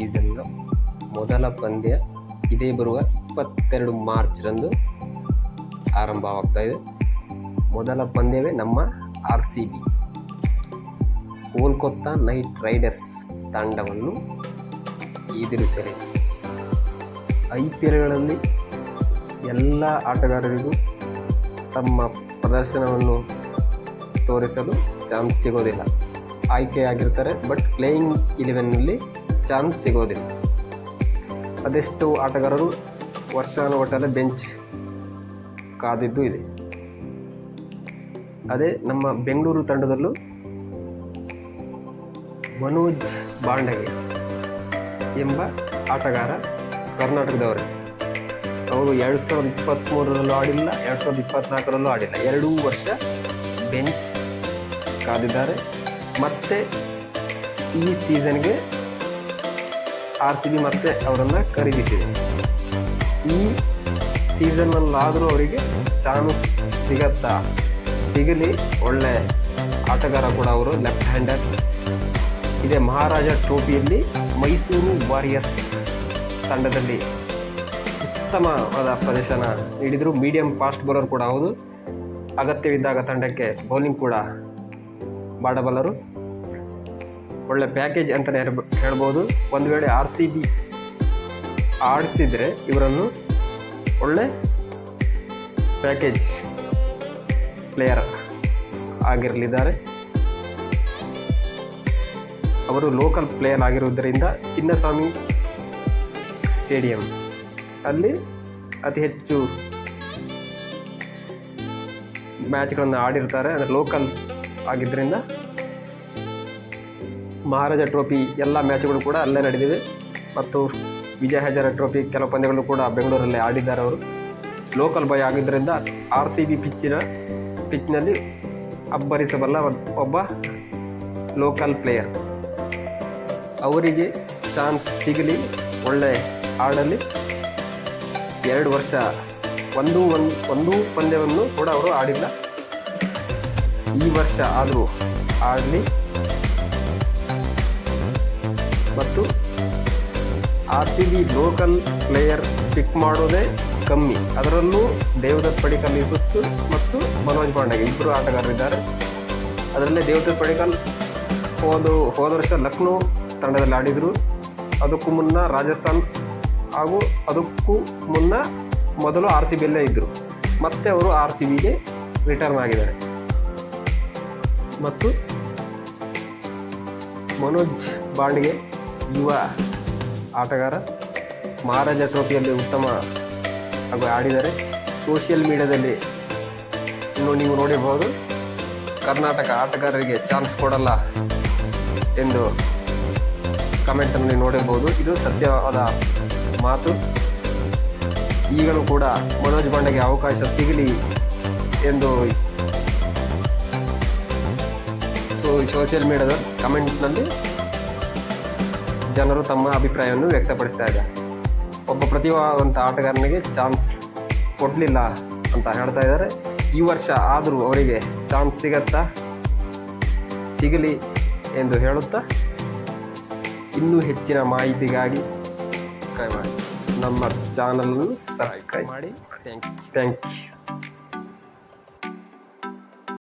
ಸೀಸನ್ನ ಮೊದಲ ಪಂದ್ಯ ಇದೇ ಬರುವ 22 ಮಾರ್ಚ್ರಂದು ಆರಂಭವಾಗ್ತಾ ಇದೆ. ಮೊದಲ ಪಂದ್ಯವೇ ನಮ್ಮ RCB ಕೋಲ್ಕತ್ತಾ ನೈಟ್ ರೈಡರ್ಸ್ ತಂಡವನ್ನು ಎದುರಿಸಲಿದೆ. IPLಗಳಲ್ಲಿ ಎಲ್ಲ ಆಟಗಾರರಿಗೂ ತಮ್ಮ ಪ್ರದರ್ಶನವನ್ನು ತೋರಿಸಲು ಚಾನ್ಸ್ ಸಿಗೋದಿಲ್ಲ. ಆಯ್ಕೆಯಾಗಿರ್ತಾರೆ, ಬಟ್ ಪ್ಲೇಯಿಂಗ್ 11ನಲ್ಲಿ ಚಾನ್ಸ್ ಸಿಗೋದಿಲ್ಲ. ಅದೆಷ್ಟು ಆಟಗಾರರು ವರ್ಷಾನುಗಟ್ಟಲೆ ಬೆಂಚ್ ಕಾದಿದ್ದು ಇದೆ. ಅದೇ ನಮ್ಮ ಬೆಂಗಳೂರು ತಂಡದಲ್ಲೂ ಮನೋಜ್ ಬಾಂಡಗೆ ಎಂಬ ಆಟಗಾರ ಕರ್ನಾಟಕದವರೇ. ಅವರು 2023ರಲ್ಲೂ ಆಡಿಲ್ಲ, 2024ರಲ್ಲೂ ಆಡಿಲ್ಲ. 2 ವರ್ಷ ಬೆಂಚ್ ಕಾದಿದ್ದಾರೆ. ಮತ್ತೆ ಈ ಸೀಸನ್ಗೆ RCB ಮತ್ತೆ ಅವರನ್ನು ಖರೀದಿಸಿದೆ. ಈ ಸೀಸನ್ನಲ್ಲಾದರೂ ಅವರಿಗೆ ಚಾನ್ಸ್ ಸಿಗತ್ತಾ? ಸಿಗಲಿ. ಒಳ್ಳೆ ಆಟಗಾರ ಕೂಡ ಅವರು, ಲೆಫ್ಟ್ ಹ್ಯಾಂಡರ್. ಇದೇ ಮಹಾರಾಜ ಟ್ರೋಫಿಯಲ್ಲಿ ಮೈಸೂರು ವಾರಿಯರ್ಸ್ ತಂಡದಲ್ಲಿ ಉತ್ತಮವಾದ ಪ್ರದರ್ಶನ ನೀಡಿದರು. ಮೀಡಿಯಂ ಫಾಸ್ಟ್ ಬೌಲರ್ ಕೂಡ ಹೌದು. ಅಗತ್ಯವಿದ್ದಾಗ ತಂಡಕ್ಕೆ ಬೌಲಿಂಗ್ ಕೂಡ ಮಾಡಬಲ್ಲರು. ಒಳ್ಳೆ ಪ್ಯಾಕೇಜ್ ಅಂತಲೇ ಹೇಳ್ಬೋದು. ಒಂದು ವೇಳೆ RCB ಆಡಿಸಿದರೆ ಇವರನ್ನು ಒಳ್ಳೆ ಪ್ಯಾಕೇಜ್ ಪ್ಲೇಯರ್ ಆಗಿರಲಿದ್ದಾರೆ. ಅವರು ಲೋಕಲ್ ಪ್ಲೇಯರ್ ಆಗಿರುವುದರಿಂದ ಚಿನ್ನಸ್ವಾಮಿ ಸ್ಟೇಡಿಯಂ ಅಲ್ಲಿ ಅತಿ ಹೆಚ್ಚು ಮ್ಯಾಚ್ಗಳನ್ನು ಆಡಿರ್ತಾರೆ. ಅಂದರೆ ಲೋಕಲ್ ಆಗಿದ್ದರಿಂದ ಮಹಾರಾಜ ಟ್ರೋಫಿ ಎಲ್ಲ ಮ್ಯಾಚ್ಗಳು ಕೂಡ ಅಲ್ಲೇ ನಡೆದಿವೆ. ಮತ್ತು ವಿಜಯ ಹಜಾರೆ ಟ್ರೋಫಿ ಕೆಲವು ಪಂದ್ಯಗಳು ಕೂಡ ಬೆಂಗಳೂರಲ್ಲೇ ಆಡಿದ್ದಾರೆ. ಅವರು ಲೋಕಲ್ ಬಾಯ್ ಆಗಿದ್ದರಿಂದ RCB ಪಿಚ್ನಲ್ಲಿ ಅಬ್ಬರಿಸಬಲ್ಲ ಒಬ್ಬ ಲೋಕಲ್ ಪ್ಲೇಯರ್. ಅವರಿಗೆ ಚಾನ್ಸ್ ಸಿಗಲಿ, ಒಳ್ಳೆ ಆಡಲಿ. 2 ವರ್ಷ ಒಂದು ಪಂದ್ಯವನ್ನು ಕೂಡ ಅವರು ಆಡಿಲ್ಲ. ಈ ವರ್ಷ ಆದರೂ ಆಡಲಿ. ಮತ್ತು RCB ಲೋಕಲ್ ಪ್ಲೇಯರ್ ಪಿಕ್ ಮಾಡೋದೇ ಕಮ್ಮಿ. ಅದರಲ್ಲೂ ದೇವದತ್ ಪಡಿಕ್ಕಲ್ ಈ ಸುತ್ತು ಮತ್ತು ಮನೋಜ್ ಬಾಂಡಗೆ ಇಬ್ಬರು ಆಟಗಾರರಿದ್ದಾರೆ. ಅದರಲ್ಲೇ ದೇವದತ್ ಪಡಿಕ್ಕಲ್ ಹೋದ ವರ್ಷ ಲಕ್ನೋ ತಂಡದಲ್ಲಿ ಆಡಿದರು. ಅದಕ್ಕೂ ಮುನ್ನ ರಾಜಸ್ಥಾನ್ ಹಾಗೂ ಅದಕ್ಕೂ ಮುನ್ನ ಮೊದಲು RCBಯಲ್ಲೇ ಇದ್ದರು. ಮತ್ತೆ ಅವರು RCBಗೆ ರಿಟರ್ನ್ ಆಗಿದ್ದಾರೆ. ಮತ್ತು ಮನೋಜ್ ಬಾಂಡ್ಗೆ ಯುವ ಆಟಗಾರ, ಮಹಾರಾಜ ಟ್ರೋಫಿಯಲ್ಲಿ ಉತ್ತಮ ಹಾಗೂ ಆಡಿದ್ದಾರೆ. ಸೋಷಿಯಲ್ ಮೀಡಿಯಾದಲ್ಲಿ ನೀವು ನೋಡಿರ್ಬೋದು, ಕರ್ನಾಟಕ ಆಟಗಾರರಿಗೆ ಚಾನ್ಸ್ ಕೊಡಲ್ಲ ಎಂದು ಕಮೆಂಟನ್ನು ನೋಡಿರ್ಬೋದು. ಇದು ಸತ್ಯವಾದ ಮಾತು. ಈಗಲೂ ಕೂಡ ಮನೋಜ್ ಬಾಂಡೆಗೆ ಅವಕಾಶ ಸಿಗಲಿ ಎಂದು ಸೋಷಿಯಲ್ ಮೀಡಿಯಾದ ಕಮೆಂಟ್ನಲ್ಲಿ ಜನರು ತಮ್ಮ ಅಭಿಪ್ರಾಯವನ್ನು ವ್ಯಕ್ತಪಡಿಸ್ತಾ ಇದ್ದಾರೆ. ಒಬ್ಬ ಪ್ರತಿಭಾವಂತ ಆಟಗಾರನಿಗೆ ಚಾನ್ಸ್ ಕೊಡಲಿಲ್ಲ ಅಂತ ಹೇಳ್ತಾ ಇದ್ದಾರೆ. ಈ ವರ್ಷ ಆದರೂ ಅವರಿಗೆ ಚಾನ್ಸ್ ಸಿಗತ್ತಾ? ಸಿಗಲಿ ಎಂದು ಹೇಳುತ್ತಾ, ಇನ್ನೂ ಹೆಚ್ಚಿನ ಮಾಹಿತಿಗಾಗಿ ನಮ್ಮ ಚಾನಲನ್ನು ಸಬ್ಸ್ಕ್ರೈಬ್ ಮಾಡಿ. Thank you.